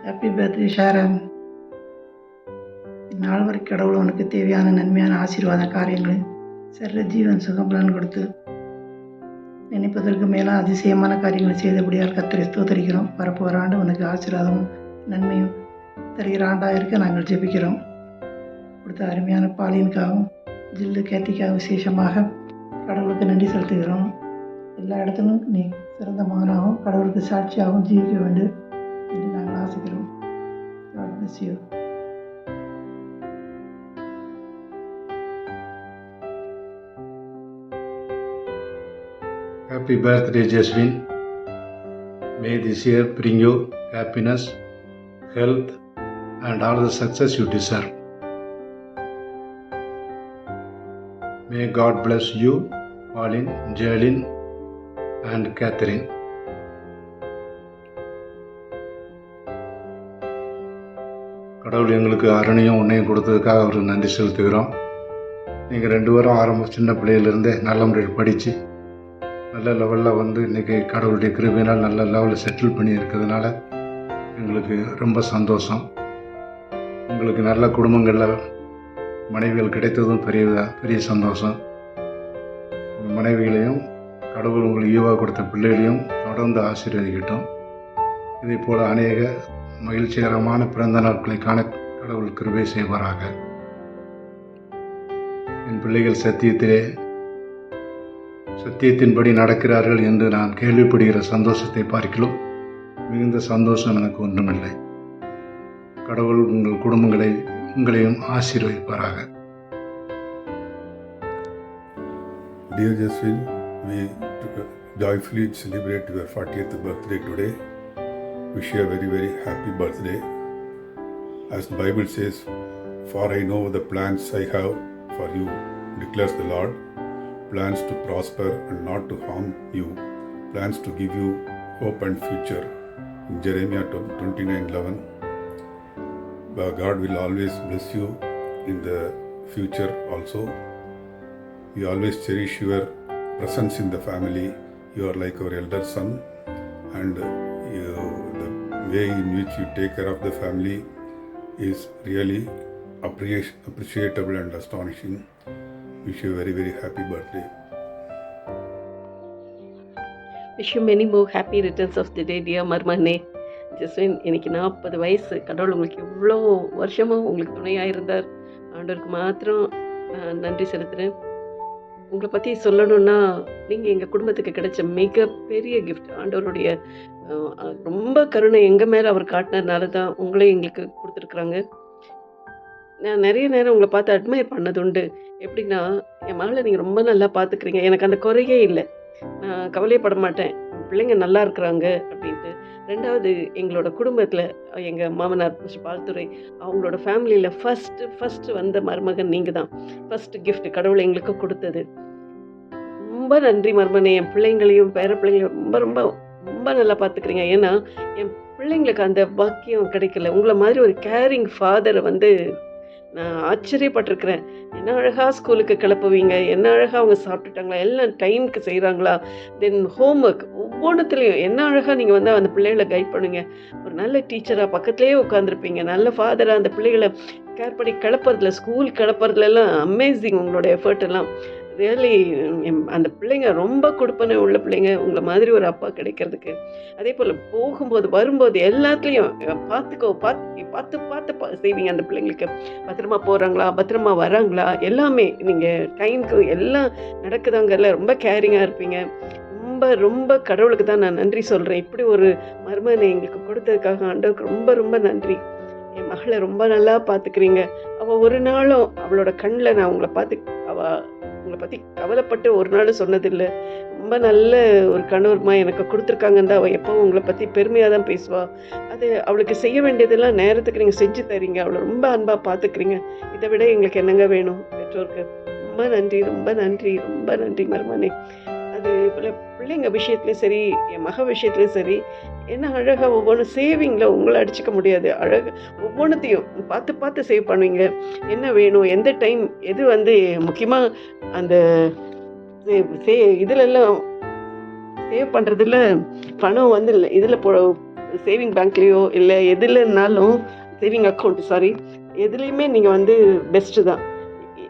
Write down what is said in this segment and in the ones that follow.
Happy birthday Sharon. இந்நாள் வரை கடவுள் உனக்கு தேவையான நன்மையான ஆசீர்வாத காரியங்களை சர்வ ஜீவன் சுகபலன் கொடுத்து நினைப்பதற்கு மேலே அதிசயமான காரியங்களை செய்தபடியால் கர்த்தரை ஸ்தோத்தரிக்கிறோம். வரப்போகிற ஆண்டு உனக்கு ஆசீர்வாதமும் நன்மையும் தருகிற ஆண்டாக இருக்க நாங்கள் ஜெபிக்கிறோம். கொடுத்த அருமையான பாலியனுக்காகவும் ஜில்லு கேத்திக்காக விசேஷமாக கடவுளுக்கு நன்றி செலுத்துகிறோம். எல்லா இடத்திலும் நீ சிறந்த மகனாகவும் கடவுளுக்கு சாட்சியாகவும் ஜீவிக்க வேண்டும் என்று நாங்கள் ஆசைக்கிறோம். God bless you. Happy birthday, Jasmine. May this year bring you happiness, health, and all the success you deserve. May God bless you, Pauline, Jaylin, and Catherine. கடவுள் எங்களுக்கு அருணையும் உன்னையும் கொடுத்ததுக்காக அவருக்கு நன்றி செலுத்துகிறோம். நீங்கள் 2 பேரும் சின்ன பிள்ளையிலேருந்தே நல்ல முறையில் படித்து நல்ல லெவலில் வந்து இன்றைக்கி கடவுளுடைய கிருபையினால் நல்ல லெவலில் செட்டில் பண்ணி இருக்கிறதுனால எங்களுக்கு ரொம்ப சந்தோஷம். உங்களுக்கு நல்ல குடும்பங்களில் மனைவிகள் கிடைத்ததும் பெரிய சந்தோஷம். உங்கள் மனைவிகளையும் கடவுள் உங்களுக்கு ஈவாக கொடுத்த பிள்ளைகளையும் தொடர்ந்து ஆசீர்வதிக்கட்டும். இதே போல் அநேக மகிழ்ச்சிகரமான பிறந்த நாட்களை காண கடவுள் கிருபை செய்வாராக. என் பிள்ளைகள் சத்தியத்தின்படி நடக்கிறார்கள் என்று நான் கேள்விப்படுகிற சந்தோஷத்தை பார்க்கலாம் மிகுந்த சந்தோஷம் எனக்கு ஒன்றுமில்லை. கடவுள் உங்கள் குடும்பங்களை உங்களையும் ஆசீர்வதிப்பாராக. Dear Jasmine, we joyfully celebrate your 40th birthday today. Wish you a very, very happy birthday. As the Bible says, "For I know the plans I have for you, declares the Lord, plans to prosper and not to harm you, plans to give you hope and future." In Jeremiah 29:11. But God will always bless you in the future also. We always cherish your presence in the family. You are like our elder son, and the way in which you take care of the family is really appreciable and astonishing. Wish you a very, very happy birthday. Wish you many more happy returns of the day, dear மர்மனே. Jaswin, இன்னைக்கு 40 வயசு. கடவுள் உங்களுக்கு இவ்வளோ வருஷமும் உங்களுக்கு துணையாக இருந்தார். ஆண்டவருக்கு மாத்திரம் நன்றி செலுத்துகிறேன். உங்களை பற்றி சொல்லணுன்னா, நீங்கள் எங்கள் குடும்பத்துக்கு கிடைச்ச மிகப்பெரிய கிஃப்ட். ஆண்டவருடைய ரொம்ப கருணை எங்கள் மேலே அவர் காட்டினதுனால தான் உங்களையும் எங்களுக்கு கொடுத்துருக்குறாங்க. நான் நிறைய நேரம் உங்களை பார்த்து அட்மையர் பண்ணது உண்டு. எப்படின்னா, என் மகளை நீங்கள் ரொம்ப நல்லா பார்த்துக்கிறீங்க, எனக்கு அந்த குறையே இல்லை, நான் கவலையப்பட மாட்டேன், பிள்ளைங்க நல்லா இருக்கிறாங்க அப்படின்ட்டு. 2வது, எங்களோட குடும்பத்தில் எங்கள் மாமனார் மிஸ்டர் பால்துரை அவங்களோட ஃபேமிலியில் ஃபஸ்ட்டு வந்த மருமகன் நீங்கள் தான். ஃபஸ்ட்டு கிஃப்ட் கடவுள் எங்களுக்கு கொடுத்தது. ரொம்ப நன்றி மருமனே. என் பிள்ளைங்களையும் பேர பிள்ளைங்களையும் ரொம்ப ரொம்ப ரொம்ப நல்லா பார்த்துக்கிறீங்க. ஏன்னா என் பிள்ளைங்களுக்கு அந்த பாக்கியம் கிடைக்கல. உங்களை மாதிரி ஒரு கேரிங் ஃபாதரை வந்து நான் ஆச்சரியப்பட்டிருக்கிறேன். என்ன அழகாக ஸ்கூலுக்கு கிளப்புவீங்க, என்ன அழகாக அவங்க சாப்பிட்டுட்டாங்களா, எல்லாம் டைமுக்கு செய்கிறாங்களா, தென் ஹோம்ஒர்க் ஒவ்வொன்றுத்துலேயும் என்ன அழகாக நீங்கள் வந்து அந்த பிள்ளைகளை கைட் பண்ணுங்க. ஒரு நல்ல டீச்சராக பக்கத்துலேயே உட்காந்துருப்பீங்க, நல்ல ஃபாதராக அந்த பிள்ளைகளை கேர் பண்ணி கிளப்புறதுல, ஸ்கூல் கிளப்புறதுலாம் அமேசிங் உங்களோட எஃபர்ட் எல்லாம். ரியலி அந்த பிள்ளைங்க ரொம்ப கொடுப்பனை உள்ள பிள்ளைங்க, உங்களை மாதிரி ஒரு அப்பா கிடைக்கிறதுக்கு. அதே போல் போகும்போது வரும்போது எல்லாத்துலேயும் பார்த்து செய்வீங்க. அந்த பிள்ளைங்களுக்கு பத்திரமா போகிறாங்களா, பத்திரமா வராங்களா, எல்லாமே நீங்கள் டைமுக்கு எல்லாம் நடக்குதாங்கல்ல, ரொம்ப கேரிங்காக இருப்பீங்க. ரொம்ப ரொம்ப கடவுளுக்கு தான் நான் நன்றி சொல்கிறேன். இப்படி ஒரு மருமகனை எங்களுக்கு கொடுத்ததுக்காக ஆண்டவருக்கு ரொம்ப ரொம்ப நன்றி. என் மகளை ரொம்ப நல்லா பார்த்துக்கிறீங்க. அவள் ஒரு நாளும் அவளோட கண்ணில் நான் உங்களை பற்றி கவலைப்பட்டு ஒரு நாள் சொன்னதில்லை. ரொம்ப நல்ல ஒரு கணவர்மா எனக்கு கொடுத்துருக்காங்கன்னு தான் அவள் எப்போவும் உங்களை பற்றி பெருமையாக தான் பேசுவாள். அது அவளுக்கு செய்ய வேண்டியதெல்லாம் நேரத்துக்கு நீங்கள் செஞ்சு தரீங்க. அவளை ரொம்ப அன்பாக பார்த்துக்கிறீங்க. இதை விட எங்களுக்கு என்னங்க வேணும் பெற்றோருக்கு? ரொம்ப நன்றி, ரொம்ப நன்றி, ரொம்ப நன்றி மருமனே. அது போல் பிள்ளைங்க விஷயத்துலையும் சரி, என் மக விஷயத்துலையும் சரி, என்ன அழகாக ஒவ்வொன்றும் சேவிங்கில் உங்களை அடிச்சிக்க முடியாது. அழகாக ஒவ்வொன்றுத்தையும் பார்த்து சேவ் பண்ணுவீங்க. என்ன வேணும், எந்த டைம், எது வந்து முக்கியமாக அந்த இதிலெல்லாம் சேவ் பண்ணுறதுல பணம் வந்து இதில் சேவிங் பேங்க்லேயோ இல்லை எதுலன்னாலும் சேவிங் அக்கௌண்ட் எதுலேயுமே நீங்கள் வந்து பெஸ்ட்டு தான்.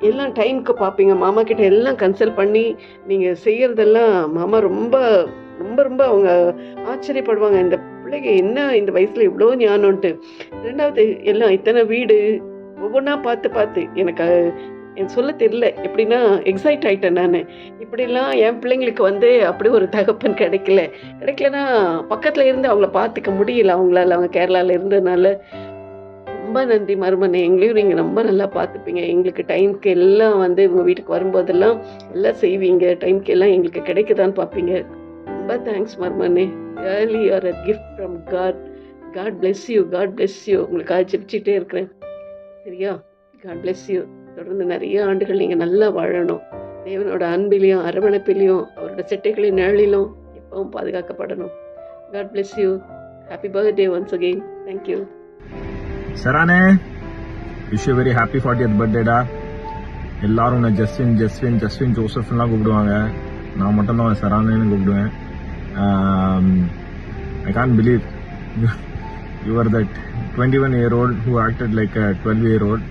எல்லாம் டைமுக்கு பார்ப்பீங்க. மாமா கிட்ட எல்லாம் கன்சல்ட் பண்ணி நீங்கள் செய்கிறதெல்லாம் மாமா ரொம்ப ரொம்ப ரொம்ப அவங்க ஆச்சரியப்படுவாங்க. இந்த பிள்ளைங்க என்ன இந்த வயசில் இவ்வளோ ஞானம்ன்ட்டு. ரெண்டாவது எல்லாம் இத்தனை வீடு ஒவ்வொன்றா பார்த்து எனக்கு சொல்ல தெரியல. எப்படின்னா எக்ஸைட் ஆகிட்டேன் நான். இப்படிலாம் என் பிள்ளைங்களுக்கு வந்து அப்படி ஒரு தகப்பன் கிடைக்கலன்னா பக்கத்தில் இருந்து அவங்கள பார்த்துக்க முடியல அவங்களால. அவங்க கேரளாவில் இருந்ததுனால ரொம்ப நன்றி மருமனே. எங்களையும் நீங்கள் ரொம்ப நல்லா பார்த்துப்பீங்க. எங்களுக்கு டைமுக்கு எல்லாம் வந்து உங்கள் வீட்டுக்கு வரும்போதெல்லாம் எல்லாம் செய்வீங்க. டைமுக்கு எல்லாம் எங்களுக்கு கிடைக்குதான்னு பார்ப்பீங்க. ரொம்ப தேங்க்ஸ் மருமனே. Really you are a gift from God. God bless you. God bless you. உங்களுக்காக ஜெபிச்சிட்டே இருக்கிறேன். சரியா? God bless you. தொடர்ந்து நிறைய ஆண்டுகள் நீங்கள் நல்லா வாழணும். தேவனோட அன்பிலையும் அரவணைப்பிலையும் அவரோட செட்டைகளின் நிழலிலும் எப்பவும் பாதுகாக்கப்படணும். God bless you. Happy birthday once again. Thank you. சரானே, wish you very happy 40th பர்த்டேடா. எல்லாரும் உன்னை ஜஸ்வின் ஜோசப்லாம் கூப்பிடுவாங்க. நான் மட்டும்தான் சரானேன்னு கூப்பிடுவேன். I can't believe you are that 21-year-old who acted like a 12-year-old.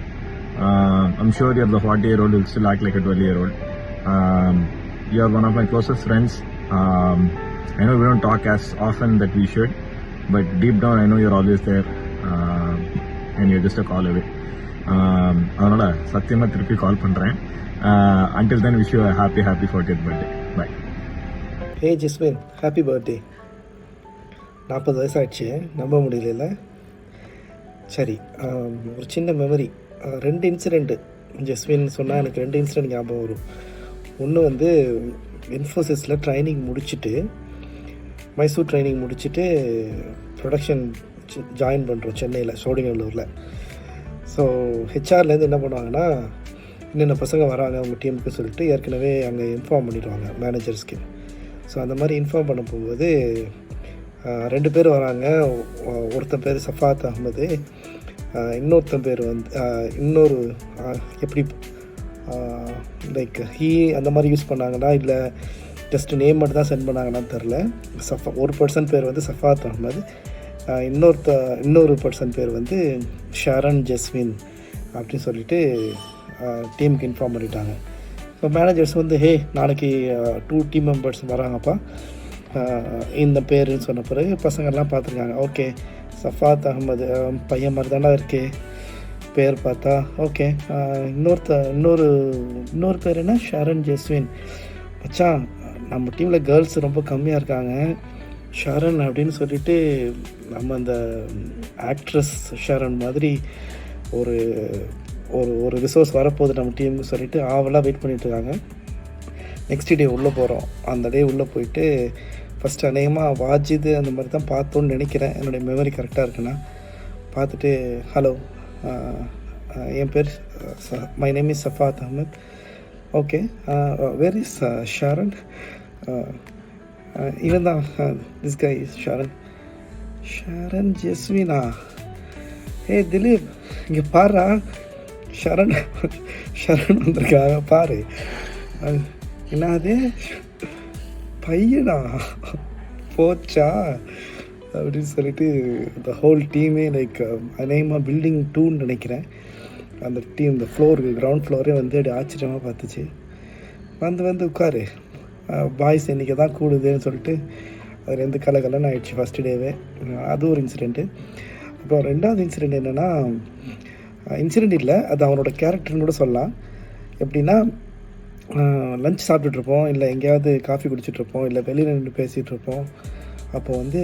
I'm sure you're the 40-year-old who will still act like a 12-year-old. You are one of my closest friends. I know we don't talk as often that we should, but deep down I know you're always there. And you're just a call away. அதனால சத்தியமா திருப்பி கால் பண்றேன். Until then, wish you a happy 40th birthday. Bye. Hey Jaswin, happy birthday. 40 வயசாகிடுச்சு, நம்ப முடியல. சரி, ஒரு சின்ன memory. 2 incident Jaswin சொன்னால் எனக்கு 2 இன்சிடெண்ட் ஞாபகம் வரும். ஒன்று வந்து இன்ஃபோசிஸில் ட்ரைனிங் முடிச்சுட்டு, மைசூர் ட்ரைனிங் முடிச்சுட்டு ப்ரொடக்ஷன் ஜாயின் பண்ணுறோம் சென்னையில், சோழிங்கநல்லூரில். ஸோ ஹெச்ஆர்லேருந்து என்ன பண்ணுவாங்கன்னா, இன்னென்ன பசங்க வராங்க அவங்க டீமுக்கு சொல்லிட்டு ஏற்கனவே அங்கே இன்ஃபார்ம் பண்ணிடுவாங்க மேனேஜர்ஸ்க்கு. ஸோ அந்த மாதிரி இன்ஃபார்ம் பண்ண போகும்போது 2 பேர் வராங்க. ஒருத்தன் பேர் சஃபாத் அஹ்மது, இன்னொருத்தன் பேர் வந்து இன்னொரு எப்படி லைக் அந்த மாதிரி யூஸ் பண்ணாங்கன்னா இல்லை ஜஸ்ட் நேம் மட்டும் தான் சென்ட் பண்ணாங்கன்னான்னு தெரில. ஒரு பர்சன் பேர் வந்து சஃபாத் அஹ்மது, இன்னொரு பர்சன் பேர் வந்து ஷரண் ஜஸ்வின் அப்படின்னு சொல்லிட்டு டீமுக்கு இன்ஃபார்ம் பண்ணிட்டாங்க. ஸோ மேனேஜர்ஸ் வந்து நாளைக்கு 2 டீம் மெம்பர்ஸ் வராங்கப்பா இந்த பேருன்னு சொன்ன பிறகு பசங்கள்லாம் பார்த்துருக்காங்க. ஓகே, சஃபாத் அஹ்மது பையன் மாதிரி தானே இருக்கே பேர் பார்த்தா. ஓகே, இன்னொரு பேர் என்ன, ஷரண் ஜஸ்வின். மச்சான், நம்ம டீமில் கேர்ள்ஸ் ரொம்ப கம்மியாக இருக்காங்க, ஷரண் அப்படின்னு சொல்லிட்டு நம்ம அந்த ஆக்ட்ரஸ் ஷரண் மாதிரி ஒரு ஒரு ரிசோர்ஸ் வரப்போகுது நம்ம டீமுக்கு சொல்லிட்டு ஆவலாக வெயிட் பண்ணிகிட்ருக்காங்க. நெக்ஸ்ட் டே உள்ளே போகிறோம். அந்த டே உள்ளே போயிட்டு ஃபஸ்ட்டு அநேகமாக வாஜிது அந்த மாதிரி தான் பார்த்தோன்னு நினைக்கிறேன், என்னுடைய மெமரி கரெக்டாக இருக்குன்னா. பார்த்துட்டு ஹலோ, என் பேர் my name is Safath Ahmed. Okay, where is Sharan? இவன் தான், திஸ் கை இஸ் ஷரண் ஜஸ்வினா. திலீப், இங்கே பாரா, ஷரண் வந்திருக்காங்க பாரு. என்னது பையனா போச்சா அப்படின்னு சொல்லிட்டு இந்த ஹோல் டீமே லைக் அநேகமாக பில்டிங் 2ன்னு நினைக்கிறேன். அந்த டீம் இந்த கிரவுண்ட் ஃப்ளோரே வந்து அப்படி ஆச்சரியமாக பார்த்துச்சு. வந்து உட்காரு, பாய்ஸ் இன்றைக்கி தான் கூடுதுன்னு சொல்லிட்டு அதுலேருந்து கலகலன்னு ஆயிடுச்சு ஃபஸ்ட்டு டேவே. அது ஒரு இன்சிடெண்ட்டு. அப்புறம் 2வது இன்சிடெண்ட் என்னென்னா, இன்சிடெண்ட் இல்லை, அது அவனோட கேரக்டர்னு கூட சொல்லலாம். எப்படின்னா, லஞ்ச் சாப்பிட்டுட்ருப்போம், இல்லை எங்கேயாவது காஃபி குடிச்சிட்ருப்போம், இல்லை வெளியில் நின்று பேசிகிட்ருப்போம். அப்போ வந்து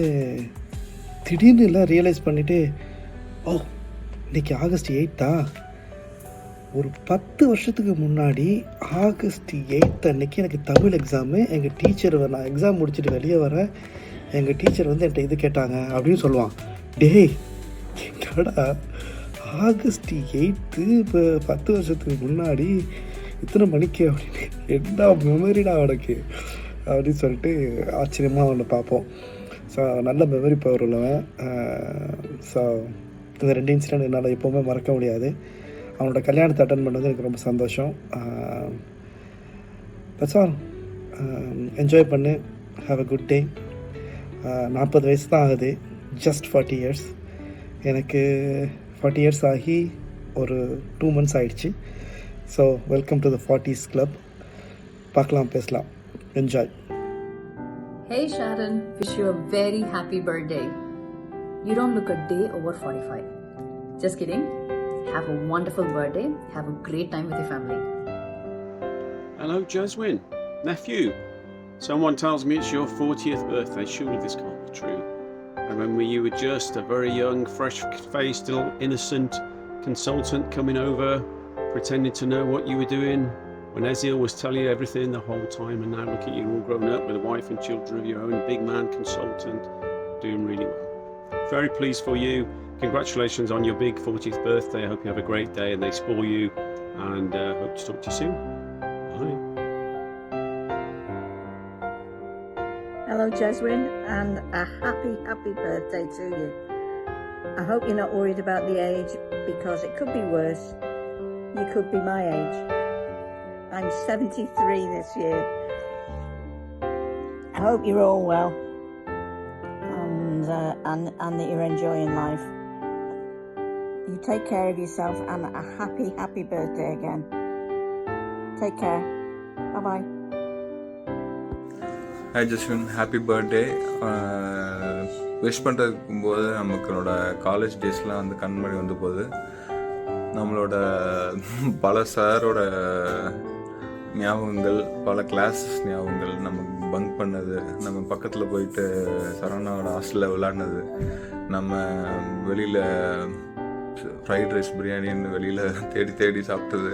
திடீர்னு எல்லாம் ரியலைஸ் பண்ணிவிட்டு, இன்றைக்கி ஆகஸ்ட் 8 ஒரு 10 வருஷத்துக்கு முன்னாடி ஆகஸ்ட் 8 அன்றைக்கி எனக்கு தமிழ் எக்ஸாமு. எங்கள் டீச்சர், நான் எக்ஸாம் முடிச்சுட்டு வெளியே வரேன், எங்கள் டீச்சர் வந்து என்கிட்ட இது கேட்டாங்க அப்படின்னு சொல்லுவான். டேய், என்னடா ஆகஸ்ட் 8 இப்போ 10 வருஷத்துக்கு முன்னாடி இத்தனை மணிக்கு அப்படின்னு, என்ன மெமரிடா அவனுக்கு அப்படின்னு சொல்லிட்டு ஆச்சரியமாக அவனை பார்ப்போம். ஸோ நல்ல மெமரி பவர் உள்ளவன். ஸோ இந்த 2 இன்சிடெண்ட் என்னால் எப்போவுமே மறக்க முடியாது. அவனோட கல்யாணத்தை அட்டன் பண்ணது எனக்கு ரொம்ப சந்தோஷம். That's all. என்ஜாய் பண்ணு, ஹாவ் அ குட் டே. 40 வயசு தான் ஆகுது. Just 40 years. எனக்கு 40 இயர்ஸ் ஆகி ஒரு 2 months ஆயிடுச்சு. So welcome to the 40s club. பார்க்கலாம், பேசலாம். Enjoy. Hey Sharon, wish you a very happy birthday. You don't look a day over 45. Just kidding. Have a wonderful birthday. Have a great time with your family. Hello, Jaswin. Nephew. Someone tells me it's your 40th birthday. Surely this can't be true. I remember you were just a very young, fresh-faced, little innocent consultant coming over, pretending to know what you were doing, when Ezil was telling you everything the whole time, and now look at you all grown up with a wife and children of your own, big man consultant, doing really well. Very pleased for you. Congratulations on your big 40th birthday. I hope you have a great day and they spoil you, and hope to talk to you soon. Bye. Hello, Jaswin, and a happy birthday to you. I hope you're not worried about the age, because it could be worse. You could be my age. I'm 73 this year. I hope you're all well, and that you're enjoying life. You take care of yourself, and a happy birthday again. Take care. Bye-bye. Hi Jaswin, happy birthday. Wish பண்ணுறதுக்கும் போது நமக்குனோட college டேஸ்லாம் வந்து கண்மணி வந்து போகுது. நம்மளோட பல சாரோட ஞாபகங்கள், பல கிளாஸஸ் ஞாபகங்கள், நம்ம பங்க் பண்ணது, நம்ம பக்கத்தில் போயிட்டு சரவணாவோட ஹாஸ்டலில் விளாட்னது, நம்ம வெளியில் ஃப்ரைட் ரைஸ் பிரியாணின்னு வெளியில் தேடி சாப்பிட்டது,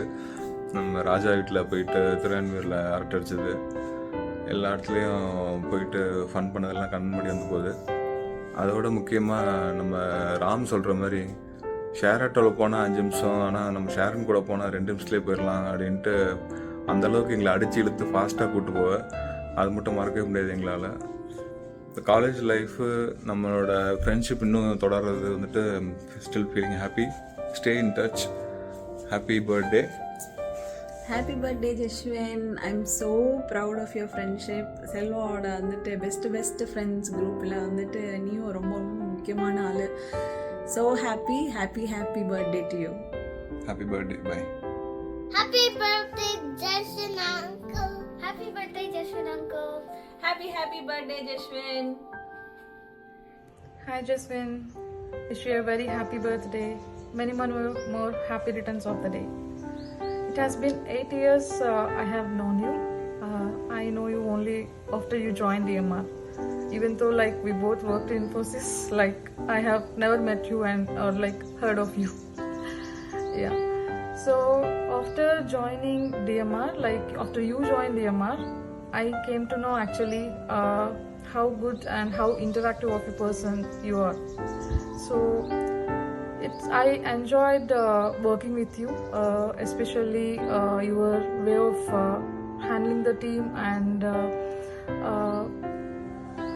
நம்ம ராஜா வீட்டில் போயிட்டு திருவான்மையூரில் அரட்டடிச்சது, எல்லா இடத்துலையும் போயிட்டு ஃபன் பண்ணதெல்லாம் கண்மணி வந்து போகுது. அதோட முக்கியமாக நம்ம ராம் சொல்கிற மாதிரி ஷேர் ஆட்டோவில் போனால் 5 நிமிஷம், ஆனால் நம்ம ஷேரன் கூட போனால் 2 நிமிஷத்துலேயே போயிடலாம் அப்படின்ட்டு அந்தளவுக்கு எங்களை அடித்து இழுத்து ஃபாஸ்ட்டாக கூப்பிட்டு போவ. அது மட்டும் மறக்கவே முடியாது எங்களால். இந்த காலேஜ் லைஃபு, நம்மளோட ஃப்ரெண்ட்ஷிப் இன்னும் தொடர்றது வந்துட்டு still feeling happy. Stay in touch. Happy birthday. Happy birthday, Jaswin. I'm so proud of your friendship. செல்வாவோட வந்துட்டு பெஸ்ட் ஃப்ரெண்ட்ஸ் குரூப்பில் வந்துட்டு நீயும் ரொம்ப முக்கியமான ஆள். So happy birthday to you. Happy birthday. Bye. Happy birthday, Jaswin uncle. Happy birthday, Jaswin uncle. Happy birthday, Jaswin. Hi, Jaswin. Wish you a very happy birthday. Many more happy returns of the day. It has been 8 years I have known you. I know you only after you joined DMR. Even though like we both worked in Infosys, like I have never met you or like heard of you. Yeah. So after joining DMR, like after you joined DMR, I came to know actually how good and how interactive of a person you are. So I enjoyed working with you, especially your way of handling the team and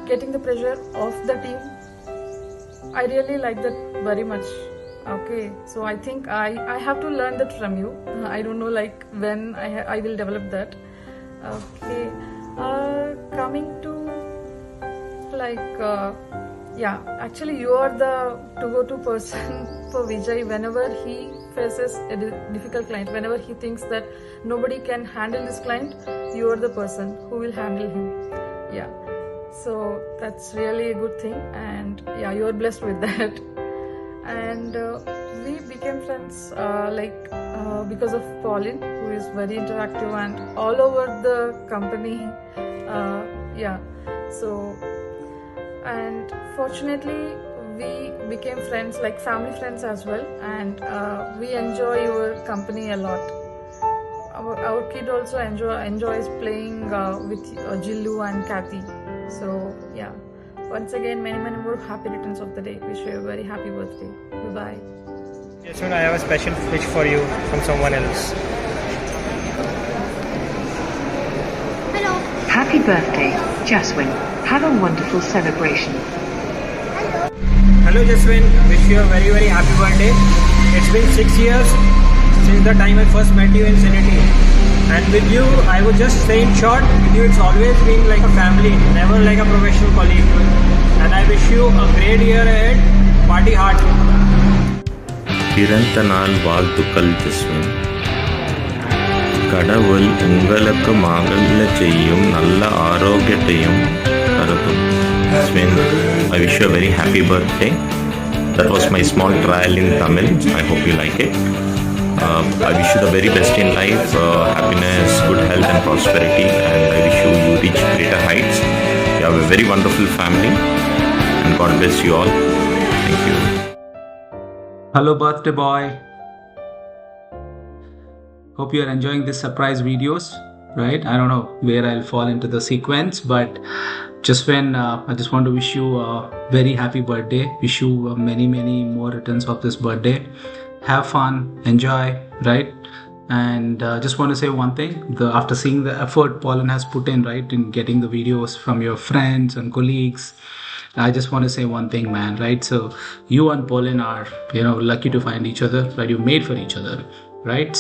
getting the pressure off the team. I really like that very much. Okay, so I think I have to learn that from you. I don't know like when I will develop that. Okay, coming to like yeah, actually you are the to-go-to person for Vijay whenever he faces a difficult client. Whenever he thinks that nobody can handle this client, you are the person who will handle him. Yeah, so that's really a good thing, and yeah, you are blessed with that. And we became friends because of Pauline, who is very interactive and all over the company. Yeah, so and fortunately we became friends, like family friends as well, and we enjoy your company a lot. Our kid also enjoys playing with Jillu and Kathy. So yeah, once again many more happy returns of the day. Wish you a very happy birthday. Bye. Yes, I have a special wish for you from someone else. Hello. Happy birthday, Jaswin. Have a wonderful celebration. Hello Jaswin, wish you a very happy birthday. It's been 6 years since the time I first met you in Cinity, and with you I would just say in short, with you it's always been like a family, never like a professional colleague. and I wish you a great year ahead. Party hard. பிறந்த நாள் வாழ்த்துக்கள் ஜஸ்வின். கடவுள் உங்களுக்கு மங்கள செய்யும் நல்ல ஆரோக்கியத்தையும் தரட்டும். Jaswin, I wish you a very happy birthday. That was my small trial in Tamil. I hope you like it. I wish you the very best in life, happiness, good health and prosperity, and I wish you reach greater heights. You have a very wonderful family, and God bless you all. Thank you. Hello birthday boy. Hope you are enjoying this surprise videos, right? I don't know where I'll fall into the sequence, but Jaswin, I just want to wish you a very happy birthday. Wish you many more returns of this birthday. Have fun, enjoy, right? And just want to say one thing, after seeing the effort Pauline has put in, right, in getting the videos from your friends and colleagues, I just want to say one thing, man, right? So you and Pauline are, lucky to find each other, right? You made for each other, right?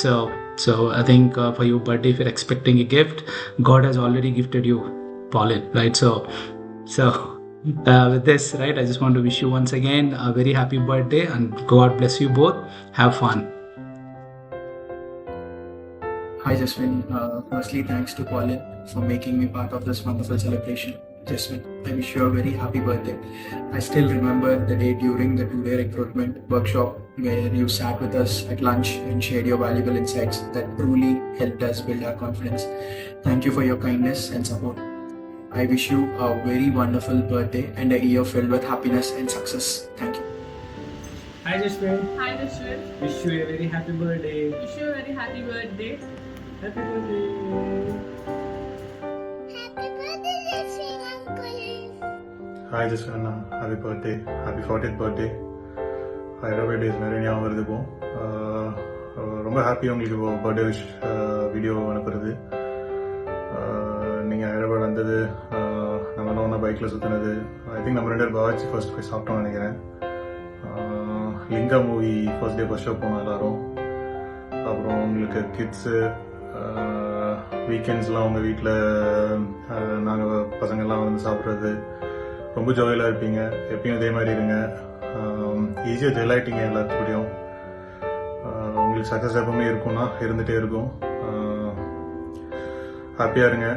So I think for your birthday, if you're expecting a gift, God has already gifted you Pauline, right? So with this, right, I just want to wish you once again a very happy birthday, and God bless you both. Have fun. Hi Jaswin, firstly thanks to Pauline for making me part of this wonderful celebration. Jaswin, I wish you a very happy birthday. I still remember the day during the 2-day recruitment workshop where you sat with us at lunch and shared your valuable insights that truly helped us build our confidence. Thank you for your kindness and support. I wish you a very wonderful birthday and a year filled with happiness and success. Thank you. Hi Jaswin. Hi Jaswin. Wish you a very happy birthday. Wish you a very happy birthday. Happy birthday. Happy birthday, Jaswin uncle. Hi Jaswin, happy birthday, happy 40th birthday. Hyderabad days நிறைய ஞாபகம் வருது இப்போ. ரொம்ப happy உங்களுக்கு இப்போ birthday wish video அனுப்புறது. நீங்கள் ஹைதராபாத் வந்தது, நம்ம ஒன்றா பைக்கில் சுற்றினது, ஐ திங்க் நம்ம 2 பேர் பாவாச்சி ஃபர்ஸ்ட் போய் சாப்பிட்டோம்னு நினைக்கிறேன். Lingaa movie first day first show போனோம் எல்லோரும். அப்புறம் உங்களுக்கு கிட்ஸு வீக்கெண்ட்ஸ்லாம் உங்கள் வீட்டில் நாங்கள் பசங்கள்லாம் வந்து சாப்பிட்றது, ரொம்ப ஜாலியாக இருப்பீங்க. எப்பயும் இதே மாதிரி இருங்க. ஈஸியாக ஜெயிலாயிட்டீங்க எல்லாத்துக்கூடையும். உங்களுக்கு சக்ஸஸ் எப்பவுமே இருக்கும்னா இருந்துகிட்டே இருக்கும். ஹாப்பியாக இருங்க.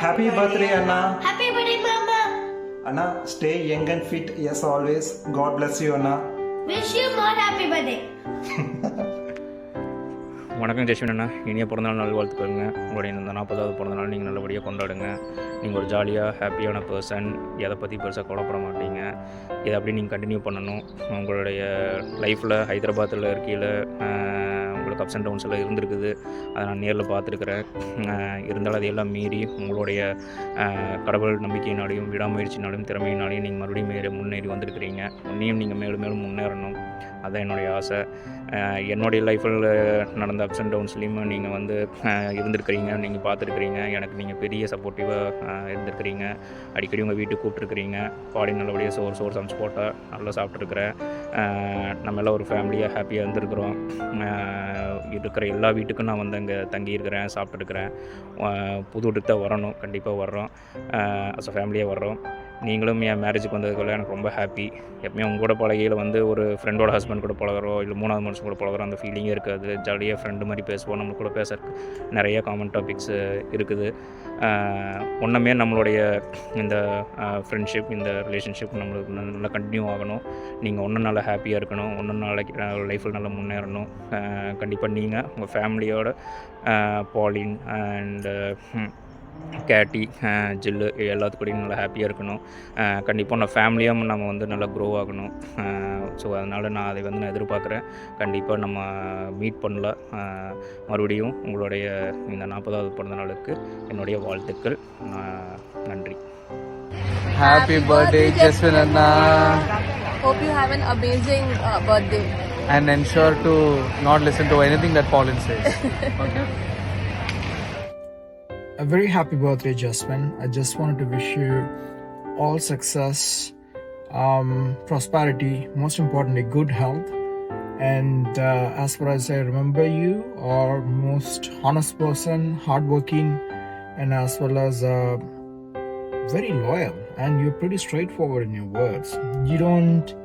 Happy birthday Anna. Happy birthday mama. Anna, stay young and fit as always. God bless you Anna. Wish you more happy birthday. வணக்கம் ஜஸ்வின் அண்ணா, இனிய பிறந்தநாள் நல்வாழ்த்துக்கள்ங்க. உங்களுடைய இந்த 40வது பிறந்தநாள் நீங்கள் நல்லபடியாக கொண்டாடுங்க. நீங்கள் ஒரு ஜாலியாக ஹாப்பியான பர்சன், எதை பற்றி பெருசாக கவலைப்பட மாட்டீங்க. இதை அப்படி நீங்கள் கண்டினியூ பண்ணணும். உங்களுடைய லைஃப்பில் ஹைதராபாத்தில் இருக்கையில் உங்களுக்கு அப்ஸ் அண்ட் டவுன்ஸ் எல்லாம் இருந்திருக்குது, அதை நான் நேரில் பார்த்துருக்குறேன். இருந்தாலும் அதையெல்லாம் மீறி உங்களுடைய கடவுள் நம்பிக்கையினாலையும் விடாமுயற்சினாலையும் திறமையினாலையும் நீங்கள் மறுபடியும் முன்னேறி வந்திருக்கிறீங்க. இன்னும் நீங்கள் மேலும் மேலும் முன்னேறணும், அதுதான் என்னுடைய ஆசை. என்னுடைய லைஃப்பில் நடந்த அப்ஸ் அண்ட் டவுன்ஸ்லேயும் நீங்கள் வந்து இருந்திருக்கிறீங்க, நீங்கள் பார்த்துருக்குறீங்க. எனக்கு நீங்கள் பெரிய சப்போர்ட்டிவாக இருந்திருக்கிறீங்க. அடிக்கடி உங்கள் வீட்டுக்கு கூப்பிட்ருக்குறீங்க. பாடி நல்லபடியாக சோறு சமைச்சு போட்டால் நல்லா சாப்பிட்ருக்குறேன். நம்ம எல்லாம் ஒரு ஃபேமிலியாக ஹாப்பியாக இருந்திருக்கிறோம். இருக்கிற எல்லா வீட்டுக்கும் நான் வந்து அங்கே தங்கியிருக்கிறேன், சாப்பிட்ருக்குறேன். புது வீட்டுக்கு தான் வரணும், கண்டிப்பாக வர்றோம். அஸ் அ ஃபேமிலியாக வர்றோம். நீங்களும் என் மேரேஜுக்கு வந்ததுக்குள்ள எனக்கு ரொம்ப ஹாப்பி. எப்பவுமே உங்கள் கூட பழகையில் வந்து ஒரு ஃப்ரெண்டோட ஹஸ்பண்ட் கூட பழகிறோம், இல்லை 3வது மனுஷன் கூட பழகிறோம், அந்த ஃபீலிங்கே இருக்காது. ஜாலியாக ஃப்ரெண்டு மாதிரி பேசுவோம். நம்ம கூட பேசுறதுக்கு நிறைய காமன் டாபிக்ஸ் இருக்குது. ஒன்றுமே நம்மளுடைய இந்த ஃப்ரெண்ட்ஷிப், இந்த ரிலேஷன்ஷிப் நம்மளுக்கு நல்லா கண்டினியூ ஆகணும். நீங்கள் ஒன்றும் நல்லா ஹாப்பியாக இருக்கணும், ஒன்றும் நாளைக்கு லைஃப்பில் நல்லா முன்னேறணும். கண்டிப்பாக நீங்கள் உங்கள் ஃபேமிலியோட பாலின் அண்டு கேட்டி, ஜில்லு எல்லாத்துக்கூடையும் நல்லா ஹாப்பியாக இருக்கணும். கண்டிப்பாக நான் ஃபேமிலியாக நம்ம வந்து நல்லா க்ரோ ஆகணும். ஸோ அதனால் நான் அதை வந்து நான் எதிர்பார்க்குறேன். கண்டிப்பாக நம்ம மீட் பண்ணல. மறுபடியும் உங்களுடைய இந்த 40வது பிறந்த நாளுக்கு என்னுடைய வாழ்த்துக்கள். நன்றி. Happy birthday Jaswin Anna. Hope you have an amazing birthday. And ensure to not listen to anything that Pauline says. Okay. A very happy birthday, Jaswin. I just wanted to wish you all success, prosperity, most importantly, good health. And as far as I remember, you are most honest person, hardworking, and as well as very loyal and you're pretty straightforward in your words. You don't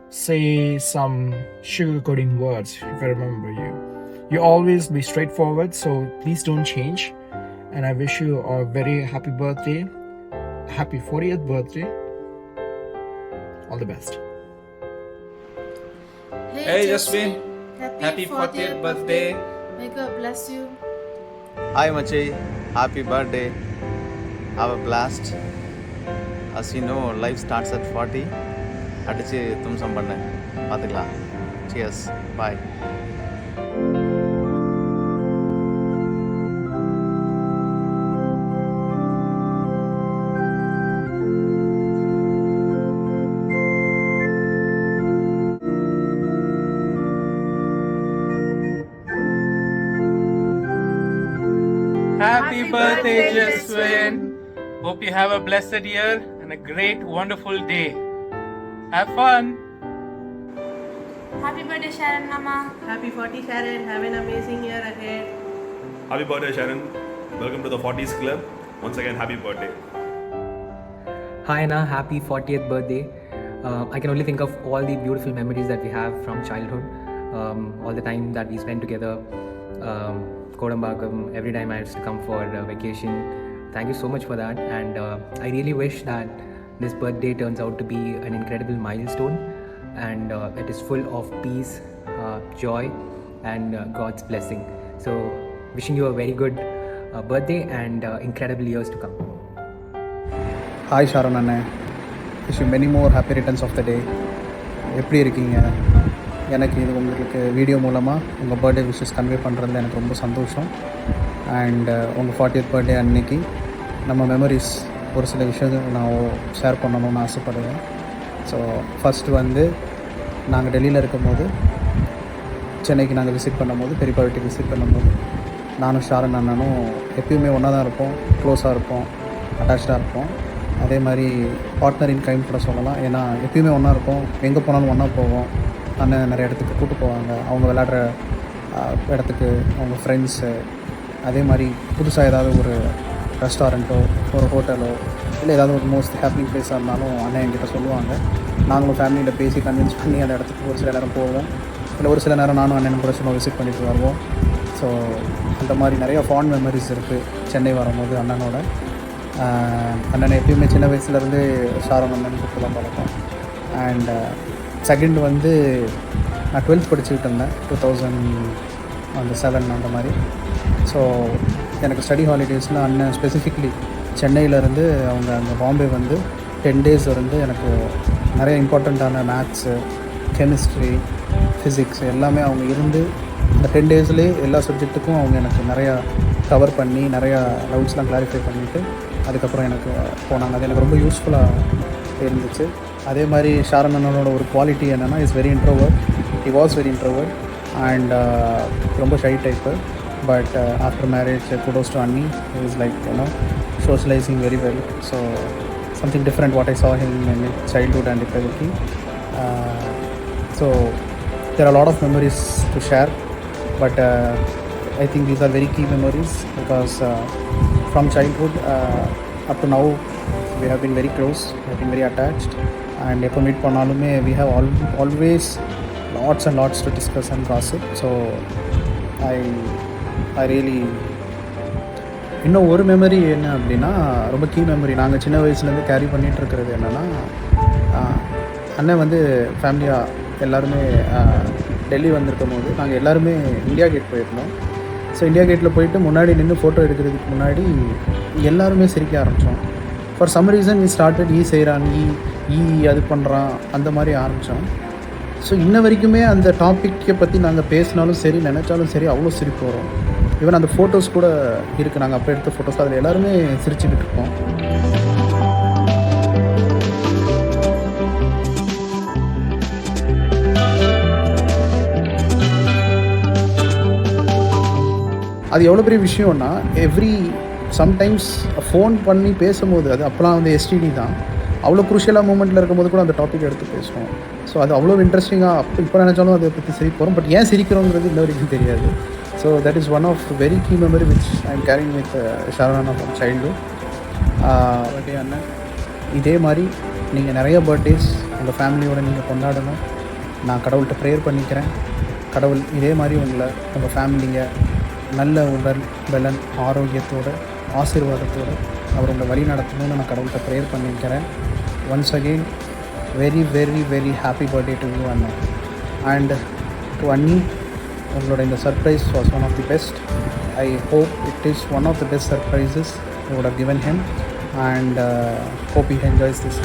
say some sugarcoating words, if I remember you. You always be straightforward, so please don't change. And I wish you a very happy birthday. Happy 40th birthday. All the best. Hey Jasmine, happy 40th birthday. May God bless you. Hi Machi, happy birthday. Have a blast. As you know, life starts at 40. அடிச்சு தும்சம் பண்ணேன் பார்த்துக்கலாம். Cheers. Bye. Happy birthday, Jasmine. Hope you have a blessed year and a great, wonderful day. Have fun. Happy birthday, Sharon Mama. Happy 40, Sharon. Have an amazing year ahead. Happy birthday, Sharon. Welcome to the 40s Club. Once again, happy birthday. Hi Anna, happy 40th birthday. I can only think of all the beautiful memories that we have from childhood. All the time that we spent together. Kodambagam, every time I used to come for vacation. Thank you so much for that, and I really wish that this birthday turns out to be an incredible milestone, and it is full of peace, joy and God's blessing. So wishing you a very good birthday and incredible years to come. Hi Sharon Anna, wish you many more happy returns of the day. எப்படி இருக்கீங்க? எனக்கு இது உங்களுக்கு video மூலமாக உங்கள் birthday wishes convey பண்ணுறதுல எனக்கு ரொம்ப சந்தோஷம். அண்ட் உங்கள் 40th பர்த்டே அன்னைக்கு நம்ம மெமரிஸ் ஒரு சில விஷயங்கள் நான் ஷேர் பண்ணணும்னு ஆசைப்படுவேன். ஸோ ஃபஸ்ட்டு வந்து நாங்கள் டெல்லியில் இருக்கும்போது சென்னைக்கு நாங்கள் விசிட் பண்ணும்போது, பெரியப்பா வீட்டுக்கு விசிட் பண்ணும்போது நானும் ஷாரன் அண்ணனும் எப்பயுமே ஒன்றா தான் இருப்போம், க்ளோஸாக இருப்போம், அட்டாச்சாக இருப்போம். அதே மாதிரி பார்ட்னர் இன் க்ரைம் கூட சொல்லலாம். ஏன்னா எப்பயுமே ஒன்றா இருப்போம், எங்கே போனாலும் ஒன்றா போவோம். அண்ணன் நிறைய இடத்துக்கு கூப்பிட்டு போவாங்க, அவங்க விளையாடுற இடத்துக்கு, அவங்க ஃப்ரெண்ட்ஸு. அதே மாதிரி புதுசாக ஏதாவது ஒரு ரெஸ்டாரண்ட்டோ ஒரு ஹோட்டலோ இல்லை ஏதாவது ஒரு மோஸ்ட் ஹாப்பிங் ப்ளேஸாக இருந்தாலும் அண்ணன் என்கிட்ட சொல்லுவாங்க. நாங்களும் ஃபேமிலியில் பேசி கன்வின்ஸ் பண்ணி அந்த இடத்துக்கு ஒரு சில நேரம் போவோம், இல்லை ஒரு சில நேரம் நானும் அண்ணனும் கூட சும்மா விசிட் பண்ணிட்டு வருவோம். ஸோ அந்த மாதிரி நிறையா ஃபாண்ட் மெமரிஸ் இருக்குது சென்னை வரும்போது அண்ணனோட. அண்ணனை எப்பயுமே சின்ன வயசுலேருந்து ஷாரன் அண்ணன் கூப்பிட்டு தான் பழக்கம். அண்ட் செகண்ட் வந்து நான் 12th படிச்சுக்கிட்டு இருந்தேன் 2007 அந்த மாதிரி. ஸோ எனக்கு ஸ்டடி ஹாலிடேஸில் அண்ணன் ஸ்பெசிஃபிக்லி சென்னையிலேருந்து அவங்க அங்கே பாம்பே வந்து 10 days வந்து எனக்கு நிறைய இம்பார்ட்டண்ட்டான மேத்ஸு, கெமிஸ்ட்ரி, ஃபிசிக்ஸ் எல்லாமே அவங்க இருந்து இந்த 10 daysலேயே எல்லா சப்ஜெக்ட்டுக்கும் அவங்க எனக்கு நிறையா கவர் பண்ணி நிறையா டவுட்ஸ்லாம் கிளாரிஃபை பண்ணிவிட்டு அதுக்கப்புறம் எனக்கு போனாங்க. அது எனக்கு ரொம்ப யூஸ்ஃபுல்லாக இருந்துச்சு. அதே மாதிரி ஷாரன் அண்ணனோட ஒரு குவாலிட்டி என்னென்னா is very introvert. He was very introvert and ரொம்ப shy type. But after marriage kudos to Anni, he is like socializing very well. So something different what I saw him in childhood and Ippavikki. So there are a lot of memories to share, but I think these are very key memories because from childhood up to now we have been very close, we have been very attached, and எப்போ meet பண்ணாலுமே we have always lots and lots to discuss and gossip. So I really இன்னும் ஒரு memory என்ன அப்படின்னா ரொம்ப key memory நாங்கள் சின்ன வயசுலேருந்து கேரி பண்ணிகிட்டு இருக்கிறது என்னென்னா அண்ணன் வந்து ஃபேமிலியாக எல்லாருமே டெல்லி வந்திருக்கும் போது நாங்கள் எல்லாருமே இந்தியா கேட் போயிருந்தோம். ஸோ இந்தியா கேட்டில் போயிட்டு முன்னாடி நின்று ஃபோட்டோ எடுக்கிறதுக்கு முன்னாடி எல்லாருமே சிரிக்க ஆரம்பித்தோம். For some reason we started ஈ செய்கிறான், ஈ அது பண்ணுறான், அந்த மாதிரி ஆரம்பித்தோம். ஸோ இன்ன வரைக்குமே அந்த டாப்பிக்கை பற்றி நாங்கள் பேசினாலும் சரி நினச்சாலும் சரி அவ்வளோ சிரிப்பு வரும். ஈவன் அந்த ஃபோட்டோஸ் கூட இருக்குது, நாங்கள் அப்போ எடுத்த ஃபோட்டோஸ், அதில் எல்லாருமே சிரிச்சுக்கிட்டு இருக்கோம். அது எவ்வளோ பெரிய விஷயம்னா சம்டைம்ஸ் ஃபோன் பண்ணி பேசும்போது அது அப்போலாம் வந்து எஸ்டிடி தான், அவ்வளோ குரூஷியலாக மூமெண்ட்டில் இருக்கும்போது கூட அந்த டாபிக் எடுத்து பேசுவோம். ஸோ அது அவ்வளோ இன்ட்ரெஸ்டிங்காக இப்போ நினச்சாலும் அதை பற்றி சிரிப்போம். பட் ஏன் சிரிக்கிறோங்கிறது இன்ன வரைக்கும் தெரியாது. So that is one of very key memory which I am carrying with Sharon அண்ணா ஃப்ரம் சைல்ட்ஹுட். பர்த்டே அண்ணன். இதே மாதிரி நீங்கள் நிறைய பர்த்டேஸ் உங்கள் ஃபேமிலியோடு நீங்கள் கொண்டாடணும். நான் கடவுள்கிட்ட ப்ரேயர் பண்ணிக்கிறேன். கடவுள் இதே மாதிரி உங்கள் ஃபேமிலியை நல்ல உடல் பலன் ஆரோக்கியத்தோடு ஆசீர்வாதத்தோடு அவர் உங்களை வழி நடத்தணும்னு நான் கடவுள்கிட்ட ப்ரேயர் பண்ணிக்கிறேன். Once again very very very happy birthday to you அண்ணா. அண்ட் டு அண்ணி, உங்களோட இந்த surprise was one of the best. I hope it is one of the best surprises you would have given him and hope he enjoys this.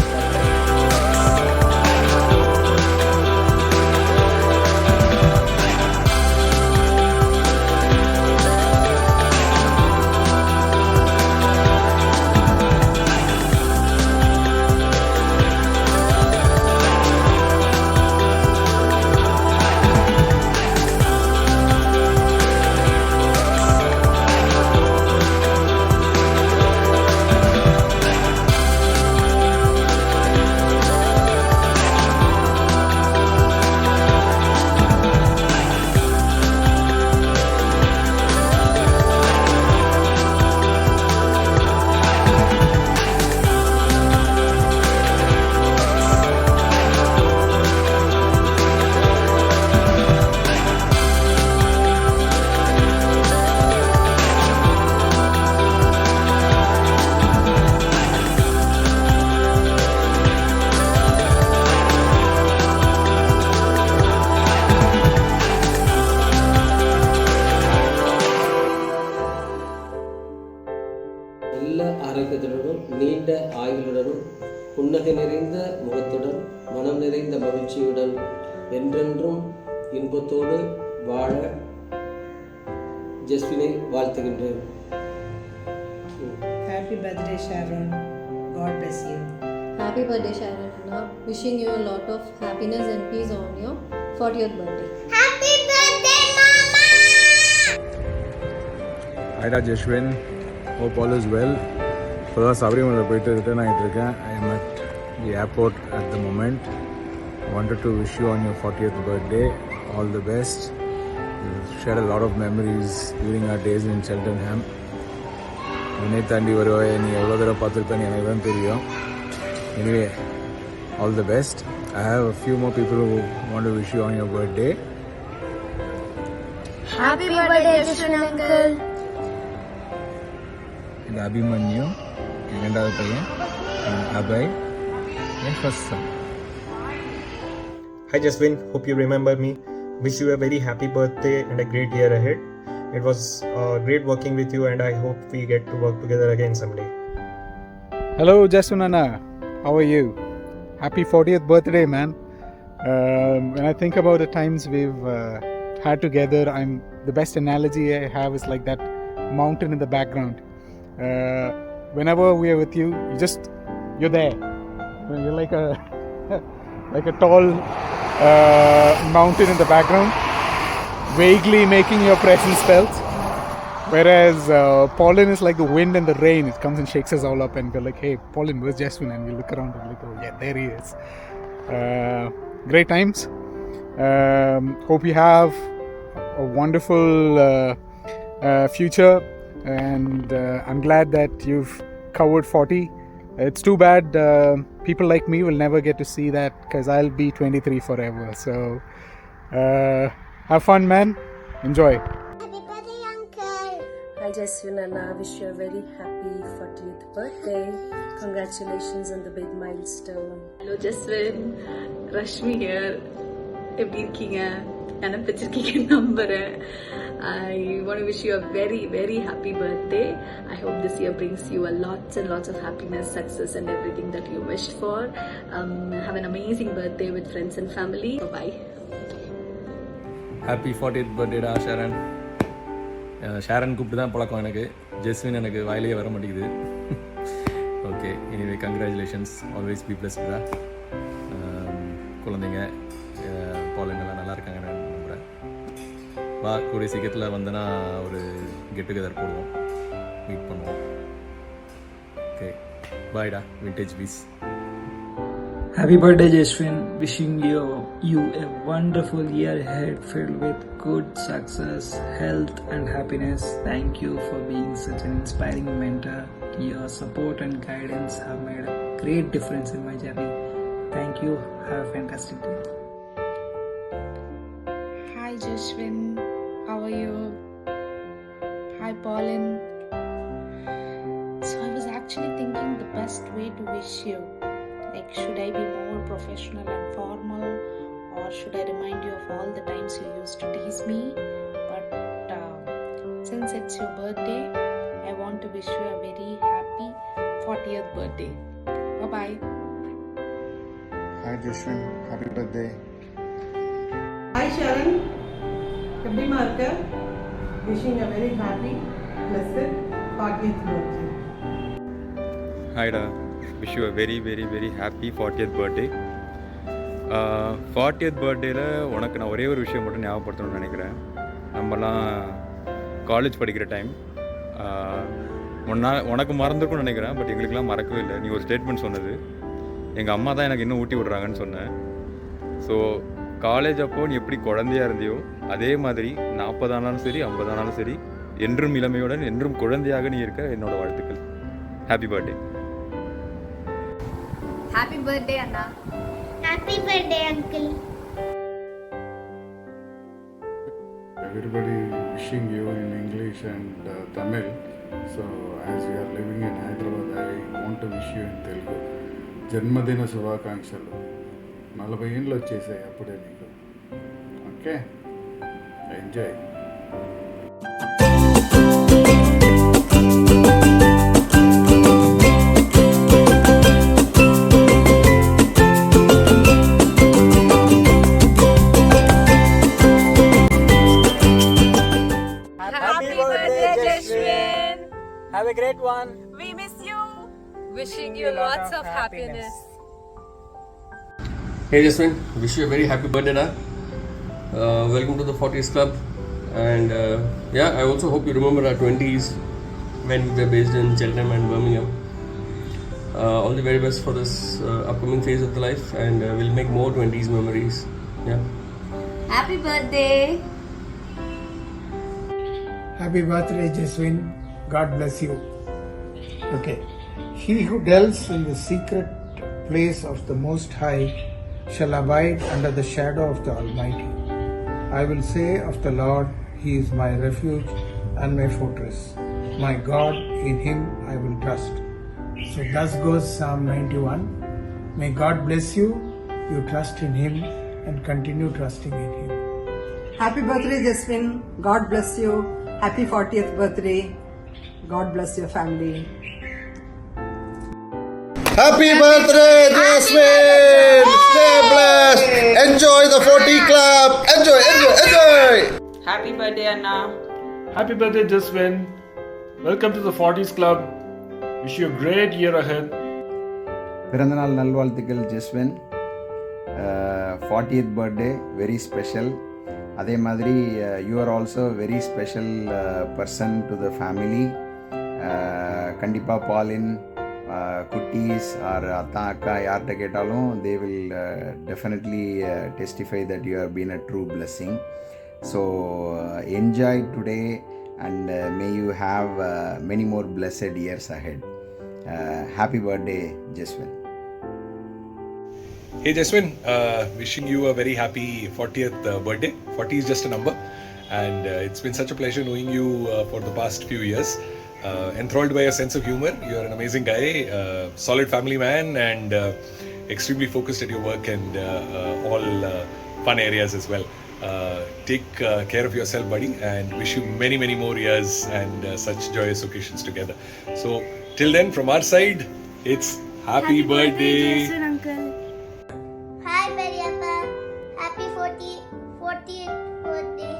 நல்ல ஆரோக்கியத்துடனும் நீண்ட ஆயுளுடனும் புன்னகை நிறைந்த முகத்துடன் மனம் நிறைந்த மகிழ்ச்சியுடன் என்றென்றும் இன்பத்தோடு வாழ ஜஸ்வினை வாழ்த்துகின்றேன். Happy birthday, Sharon. God bless you. Happy birthday, Sharon Anna. Wishing you a lot of happiness and peace on your 40th birthday. Happy birthday, Mama! Hi, Jashwin. Hope all is well. இப்போ தான் சபரிமலை போயிட்டு return ஆகிட்டு இருக்கேன். I am at the airport at the moment. I wanted to wish you on your 40th birthday all the best. You shared a lot of memories during our days in Cheltenham. உன்னை தாண்டி வருவாய், நீ எவ்வளோ தடவை பார்த்துருப்பேன்னு எனக்கு தான் தெரியும். Anyway, all the best. I have a few more people who want to wish you on your birthday. Happy birthday, Jashwin uncle. இது அபிமன்யு, இரண்டாவது பையன், அபய், என் first son. Hi Jaswin, hope you remember me. Wish you a very happy birthday and a great year ahead. It was great working with you and I hope we get to work together again someday. Hello Jaswin Anna, how are you? Happy 40th birthday, man. When I think about the times we've had together, the best analogy I have is like that mountain in the background. Whenever we are with you, you're there. You're like a tall mountain in the background, vaguely making your presence felt. Whereas Pauline is like the wind and the rain. It comes and shakes us all up and we're like, hey, Pauline, where's Jaswin? And we look around and like, oh yeah, there he is. Great times. Hope you have a wonderful future. And I'm glad that you've covered 40. It's too bad people like me will never get to see that because I'll be 23 forever. So have fun, man. Enjoy. Happy birthday, uncle. Hi Jaswin Anna, wish you a very happy 40th birthday. Congratulations on the big milestone. Hello Jaswin, Rashmi here. எப்படி இருக்கீங்க? என்ன பிடிச்சிருக்கீங்க நம்புறேன். I want to wish you a very very happy birthday. I hope this year brings you a lots and lots of happiness, success and everything that you wished for. Have an amazing birthday with friends and family. Bye. Happy 40th birthday டா ஷாரன். ஷாரன் கூப்பிட்டு தான் பழக்கம் எனக்கு. ஜஸ்வின் எனக்கு வாயிலே வர மாட்டேங்குது. Okay, anyway congratulations. Always be blessed டா. குழந்தைங்க பாலுங்கெல்லாம் நல்லா இருக்காங்க நான் நம்புகிறேன். வா, கூடிய சீக்கிரத்தில் வந்தனா ஒரு கெட் டுகெதர் போடுவோம், மீட் பண்ணுவோம். ஓகே, பாய்டா vintage piece. Happy birthday, Jashwin. Wishing you a wonderful year ahead filled with good success, health, and happiness. Thank you for being such an inspiring mentor. Your support and guidance have made a great difference in my journey. Thank you. Have a fantastic day. Hi, Jashwin. How are you? Hi, Pauline. So, I was actually thinking the best way to wish you. Like, should I be more professional and formal, or should I remind you of all the times you used to tease me? But since it's your birthday, I want to wish you a very happy 40th birthday. Bye-bye. Hi Jashwin, happy birthday. Hi Sharon, எப்படிமா இருக்க? Wishing a very happy, blessed 40th birthday. Hi da, wish you a very very very happy 40th birthday. 40th birthdayல உனக்கு நான் ஒரே ஒரு விஷயம் மட்டும் ஞாபகப்படுத்தணும்னு நினைக்கிறேன். நம்மலாம் காலேஜ் படிக்கிற டைம், உனக்கு மறந்துருக்கும்னு நினைக்கிறேன், பட் எங்களுக்கெல்லாம் மறக்கவே இல்லை. நீ ஒரு ஸ்டேட்மெண்ட் சொன்னது, எங்கள் அம்மா தான் எனக்கு இன்னும் ஊட்டி விட்றாங்கன்னு சொன்னேன். ஸோ காலேஜ் அப்போது நீ எப்படி குழந்தையாக இருந்தியோ அதே மாதிரி 40 ஆனாலும் சரி 50 ஆனாலும் சரி என்றும் இளமையுடன் என்றும் குழந்தையாக நீ இருக்க என்னோட வாழ்த்துக்கள். Happy birthday. Happy birthday Anna. Happy birthday, uncle. Everybody wishing you in English and Tamil. So as you are living in Hyderabad, I want to wish you in Telugu. జన్మదిన శుభాకాంక్షలు. 40 ఏళ్ళు వచ్చేసాయి అప్పుడే నీకు. Okay, enjoy. Happy birthday, Jashwin. Have a great one. We miss you. Wishing you lots of happiness. Hey Jasmine, wish you a very happy birthday da. Welcome to the 40s Club, and yeah, I also hope you remember our 20s when we were based in Cheltenham and Birmingham. All the very best for this upcoming phase of the life, and we'll make more 20s memories. Yeah. Happy birthday. Happy birthday, Jaswin. God bless you. Okay. He who dwells in the secret place of the Most High shall abide under the shadow of the Almighty. I will say of the Lord, He is my refuge and my fortress. My God, in Him I will trust. So thus goes Psalm 91. May God bless you. You trust in Him and continue trusting in Him. Happy birthday, Jaswin. God bless you. Happy 40th birthday. God bless your family. Happy birthday, Jasmine! Stay blessed! Enjoy the 40 Club! Enjoy, enjoy, enjoy! Happy birthday, Anna. Happy birthday, Jaswin. Welcome to the 40s Club. Wish you a great year ahead. பிறந்தநாள் நல்வாழ்த்துக்கள் Jaswin. 40th birthday, very special. அதே மாதிரி you are also very special person to the family. கண்டிப்பாக பாலின் குட்டீஸ் or அத்தா அக்கா யார்கிட்ட கேட்டாலும் they will definitely testify that you have been a true blessing. So enjoy today and may you have many more blessed years ahead. Happy birthday Jaswin. Hey Jaswin, wishing you a very happy 40th birthday. 40 is just a number, and it's been such a pleasure knowing you for the past few years. Enthralled by your sense of humor. You are an amazing guy, solid family man, and extremely focused at your work and all fun areas as well. Take care of yourself, buddy, and wish you many, many more years and such joyous occasions together. So, till then, from our side, it's happy birthday. Jaswin uncle. Hi Mariappa. Happy 40th birthday.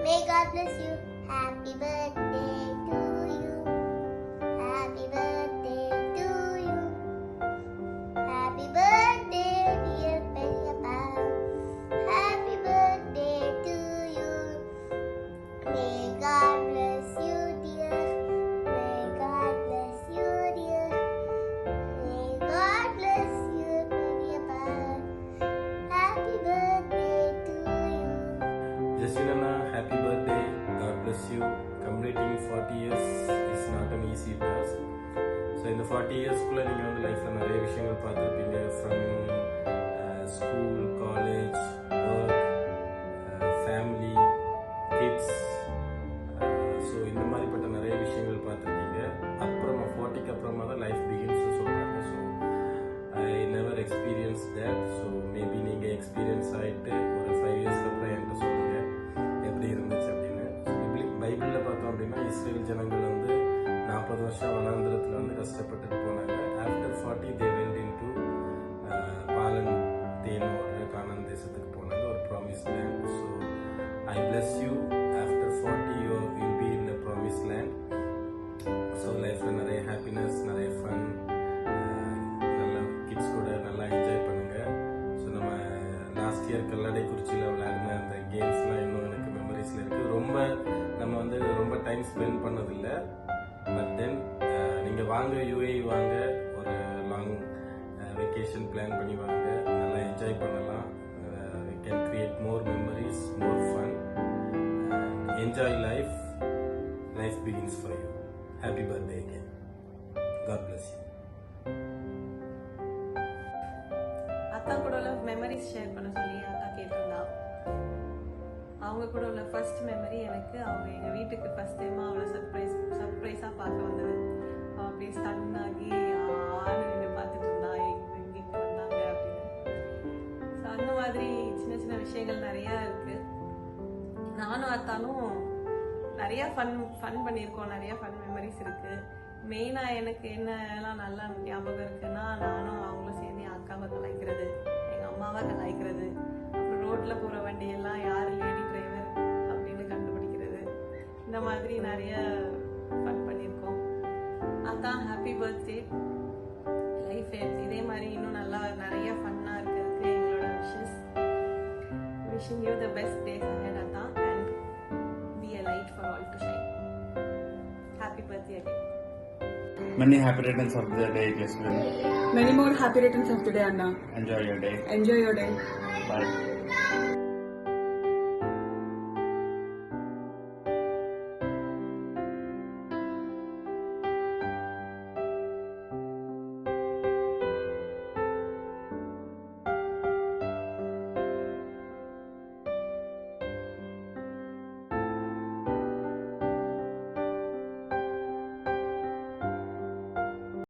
May God bless you. Happy birthday to you. Happy birthday to you. Happy birthday, dear Mariappa. Happy birthday to you. May God bless you, dear. May God bless you, dear. years is not an easy task. So இந்த 40 இயர்ஸ்க்குள்ளே நீங்கள் வந்து லைஃப்பில் நிறைய விஷயங்கள் பார்த்துருப்பீங்க. From school, college, work, family, kids. So இந்த மாதிரிப்பட்ட நிறைய விஷயங்கள் பார்த்துருக்கீங்க. அப்புறமா 40க்கு அப்புறமா தான் லைஃப் பிகின்ஸ்னு சொல்கிறாங்க. So I never experience that. So maybe நீங்கள் எக்ஸ்பீரியன்ஸ் ஆகிட்டு ஒரு 5 இயர்ஸ்க்கு அப்புறம் என்கிட்ட சொல்லுங்கள் எப்படி இருந்துச்சு அப்படின்னு. பைபிளில் பார்த்தோம் அப்படின்னா இஸ்ரேல் ஜனங்கள் வந்து 40 வருஷம் வனாந்திரத்தில் வந்து கஷ்டப்பட்டுட்டு போனாங்க. ஆஃப்டர் 40 தே வெண்ட் இன்டு பாலன் தேனோட கானான் தேசத்துக்கு போனாங்க, ஒரு promise land. So I bless you. After 40 you will be in the promise land. So லைஃப்பில் நிறைய ஹாப்பினஸ், நிறைய ஃபன், நல்லா கிட்ஸ் கூட நல்லா என்ஜாய் பண்ணுங்கள். ஸோ நம்ம லாஸ்ட் இயர் கல்லடை குறிச்சியில் விளையாடின அந்த கேம்ஸ்லாம் இன்னும் எனக்கு மெமரிஸில் இருக்குது. ரொம்ப நம்ம வந்து ரொம்ப டைம் ஸ்பெண்ட் பண்ணதில்லை. பட் தென் நீங்கள் வாங்க, UAE வாங்க, ஒரு லாங் வெக்கேஷன் பிளான் பண்ணி வாங்க, நல்லா என்ஜாய் பண்ணலாம். We can create more memories, more fun, enjoy life. Life begins for you. Happy birthday again. God bless you. அக்கா கூட உள்ள மெமரிஸ் ஷேர் பண்ண சொல்லி அக்கா கேட்டிருந்தா. அவங்க கூட உள்ள ஃபர்ஸ்ட் மெமரி எனக்கு அவங்க எங்கள் வீட்டுக்கு ஃபர்ஸ்ட் டைமாக அவளை சர்ப்ரைஸாக பார்க்க வந்தது. அவள் அப்படியே ஸ்டன் ஆகி ஆடு நின்று பார்த்துட்டு இருந்தா, எங்கே வந்தாங்க அப்படின்னு. ஸோ அந்த மாதிரி சின்ன சின்ன விஷயங்கள் நிறையா இருக்குது. நானும் அத்தானும் நிறையா ஃபன் பண்ணியிருக்கோம். நிறையா ஃபன் மெமரிஸ் இருக்குது. மெயினாக எனக்கு என்னெல்லாம் நல்லா ஞாபகம் இருக்குன்னா, நானும் அவங்களும் சேர்ந்து என் அக்காவை கலாய்க்கிறது, எங்கள் அம்மாவை கலாய்க்கிறது, அப்புறம் ரோட்டில் போகிற வண்டியெல்லாம் யார் லேடி டிரைவர் அப்படின்னு கண்டுபிடிக்கிறது. இந்த மாதிரி நிறைய ஃபன் பண்ணியிருக்கோம். அதான் ஹாப்பி பர்த்டே. லைஃப் இதே மாதிரி இன்னும் நல்லா நிறைய ஃபன்னாக இருக்கிறதுக்கு எங்களோட wishes. Wishing you the best days ahead அதான். And be a light for all to shine. Happy birthday again. Many happy returns of the day, Jasmine. Many more happy returns of the day, Anna. Enjoy your day. Enjoy your day. Bye.